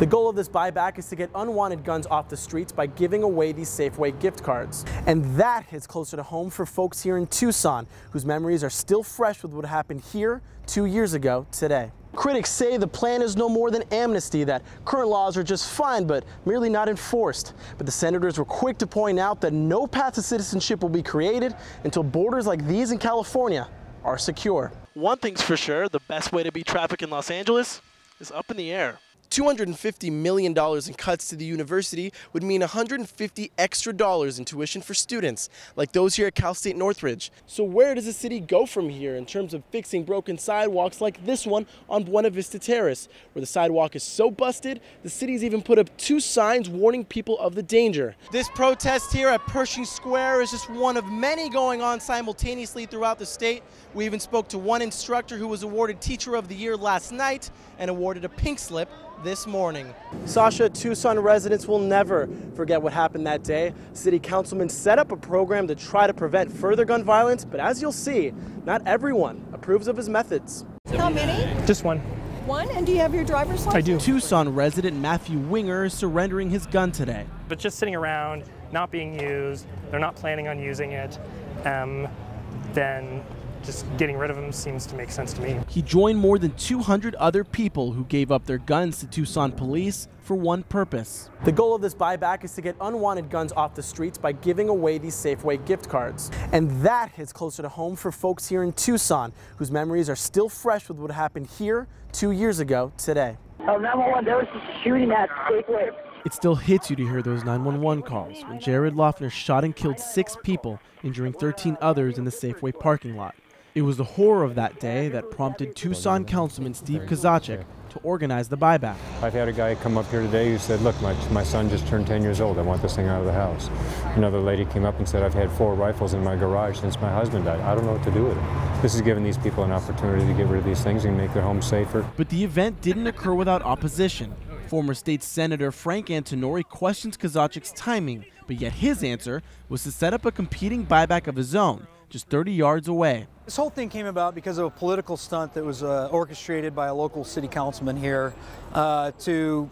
The goal of this buyback is to get unwanted guns off the streets by giving away these Safeway gift cards. And that hits closer to home for folks here in Tucson, whose memories are still fresh with what happened here 2 years ago today. Critics say the plan is no more than amnesty, that current laws are just fine but merely not enforced. But the senators were quick to point out that no path to citizenship will be created until borders like these in California are secure. One thing's for sure, the best way to beat traffic in Los Angeles is up in the air. $250 million in cuts to the university would mean $150 extra in tuition for students, like those here at Cal State Northridge. So where does the city go from here in terms of fixing broken sidewalks like this one on Buena Vista Terrace, where the sidewalk is so busted, the city's even put up 2 signs warning people of the danger. This protest here at Pershing Square is just one of many going on simultaneously throughout the state. We even spoke to one instructor who was awarded Teacher of the Year last night and awarded a pink slip this morning. Sasha, Tucson residents will never forget what happened that day. City councilmen set up a program to try to prevent further gun violence, but as you'll see, not everyone approves of his methods. How many? Just one. One? And do you have your driver's license? I do. Tucson resident Matthew Winger is surrendering his gun today. But just sitting around, not being used, they're not planning on using it, then just getting rid of them seems to make sense to me. He joined more than 200 other people who gave up their guns to Tucson police for one purpose. The goal of this buyback is to get unwanted guns off the streets by giving away these Safeway gift cards. And that hits closer to home for folks here in Tucson, whose memories are still fresh with what happened here 2 years ago today. 911, there was a shooting at Safeway. It still hits you to hear those 911 calls when Jared Loeffner shot and killed 6 people, injuring 13 others in the Safeway parking lot. It was the horror of that day that prompted Tucson Councilman Steve Kozachik to organize the buyback. I've had a guy come up here today who said, look, my son just turned 10 years old. I want this thing out of the house. Another lady came up and said, I've had 4 rifles in my garage since my husband died. I don't know what to do with it. This is giving these people an opportunity to get rid of these things and make their homes safer. But the event didn't occur without opposition. Former state senator Frank Antonori questions Kozachik's timing, but yet his answer was to set up a competing buyback of his own, just 30 yards away. This whole thing came about because of a political stunt that was orchestrated by a local city councilman here to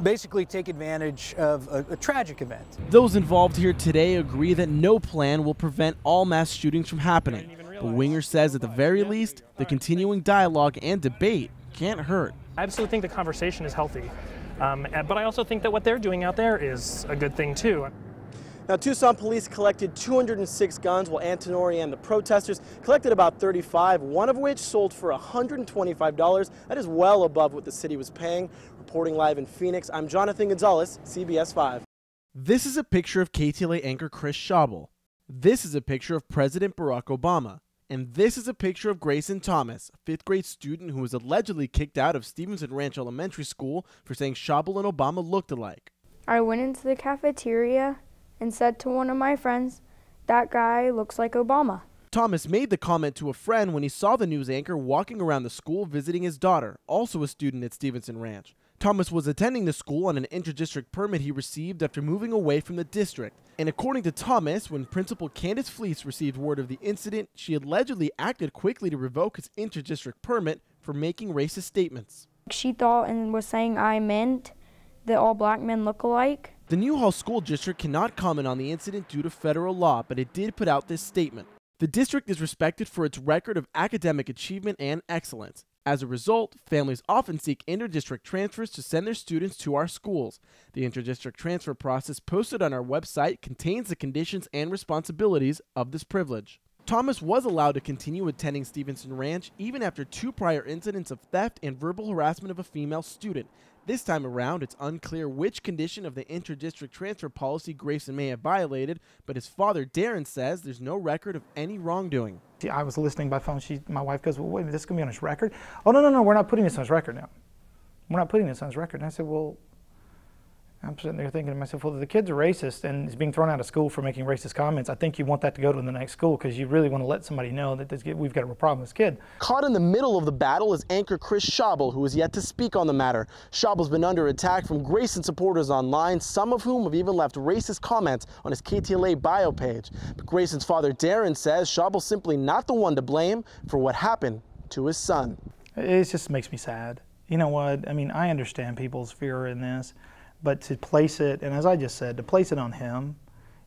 basically take advantage of a tragic event. Those involved here today agree that no plan will prevent all mass shootings from happening. But Winger says at the very least, the continuing dialogue and debate can't hurt. I absolutely think the conversation is healthy, but I also think that what they're doing out there is a good thing too. Now, Tucson police collected 206 guns, while Antonori and the protesters collected about 35, one of which sold for $125. That is well above what the city was paying. Reporting live in Phoenix, I'm Jonathan Gonzalez, CBS 5. This is a picture of KTLA anchor Chris Schabel. This is a picture of President Barack Obama. And this is a picture of Grayson Thomas, a 5th grade student who was allegedly kicked out of Stevenson Ranch Elementary School for saying Schabel and Obama looked alike. I went into the cafeteria and said to one of my friends, "That guy looks like Obama." Thomas made the comment to a friend when he saw the news anchor walking around the school visiting his daughter, also a student at Stevenson Ranch. Thomas was attending the school on an inter-district permit he received after moving away from the district. And according to Thomas, when Principal Candace Fleece received word of the incident, she allegedly acted quickly to revoke his inter-district permit for making racist statements. She thought and was saying I meant that all black men look alike. The Newhall School District cannot comment on the incident due to federal law, but it did put out this statement. The district is respected for its record of academic achievement and excellence. As a result, families often seek inter-district transfers to send their students to our schools. The inter-district transfer process posted on our website contains the conditions and responsibilities of this privilege. Thomas was allowed to continue attending Stevenson Ranch even after 2 prior incidents of theft and verbal harassment of a female student. This time around, it's unclear which condition of the inter-district transfer policy Grayson may have violated, but his father, Darren, says there's no record of any wrongdoing. I was listening by phone. My wife goes, well, wait a minute, this is going to be on his record? Oh, no, we're not putting this on his record now. We're not putting this on his record. And I said, well, I'm sitting there thinking to myself, well, if the kid's a racist and is being thrown out of school for making racist comments, I think you want that to go to the next school because you really want to let somebody know that we've got a problem with this kid. Caught in the middle of the battle is anchor Chris Schabel, who is yet to speak on the matter. Schabel's been under attack from Grayson supporters online, some of whom have even left racist comments on his KTLA bio page. But Grayson's father, Darren, says Schabel's simply not the one to blame for what happened to his son. It just makes me sad. You know what? I mean, I understand people's fear in this, but to place it, and as I just said, to place it on him,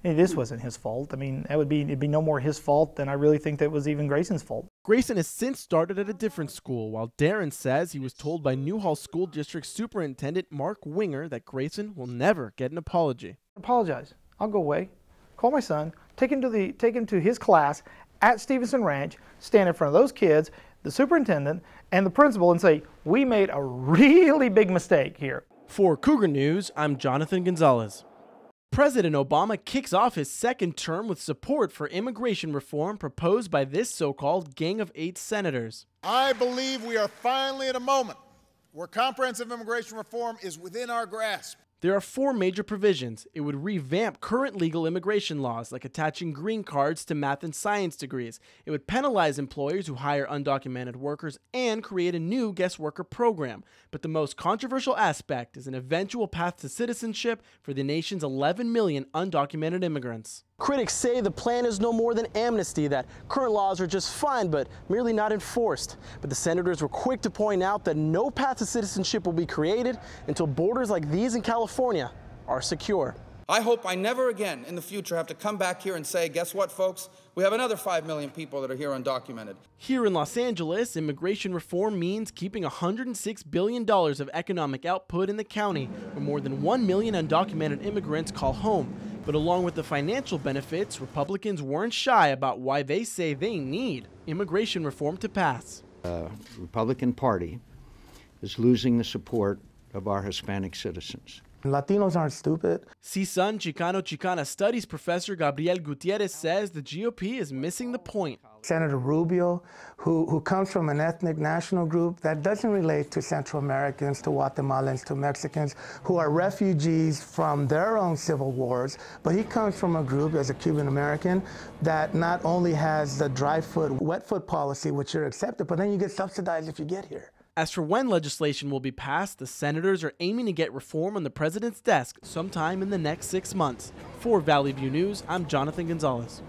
this wasn't his fault. I mean, it'd be no more his fault than I really think that was even Grayson's fault. Grayson has since started at a different school, while Darren says he was told by Newhall School District Superintendent Mark Winger that Grayson will never get an apology. Apologize. I'll go away. Call my son, take him to his class at Stevenson Ranch, stand in front of those kids, the superintendent, and the principal, and say, we made a really big mistake here. For Cougar News, I'm Jonathan Gonzalez. President Obama kicks off his second term with support for immigration reform proposed by this so-called Gang of 8 senators. I believe we are finally at a moment where comprehensive immigration reform is within our grasp. There are 4 major provisions. It would revamp current legal immigration laws, like attaching green cards to math and science degrees. It would penalize employers who hire undocumented workers and create a new guest worker program. But the most controversial aspect is an eventual path to citizenship for the nation's 11 million undocumented immigrants. Critics say the plan is no more than amnesty, that current laws are just fine but merely not enforced. But the senators were quick to point out that no path to citizenship will be created until borders like these in California are secure. I hope I never again in the future have to come back here and say, guess what, folks? We have another 5 million people that are here undocumented. Here in Los Angeles, immigration reform means keeping $106 billion of economic output in the county, where more than 1 million undocumented immigrants call home. But along with the financial benefits, Republicans weren't shy about why they say they need immigration reform to pass. The Republican Party is losing the support of our Hispanic citizens. Latinos aren't stupid. CSUN Chicano-Chicana Studies professor Gabriel Gutierrez says the GOP is missing the point. Senator Rubio, who comes from an ethnic national group that doesn't relate to Central Americans, to Guatemalans, to Mexicans, who are refugees from their own civil wars, but he comes from a group as a Cuban American that not only has the dry foot, wet foot policy, which are accepted, but then you get subsidized if you get here. As for when legislation will be passed, the senators are aiming to get reform on the president's desk sometime in the next 6 months. For Valley View News, I'm Jonathan Gonzalez.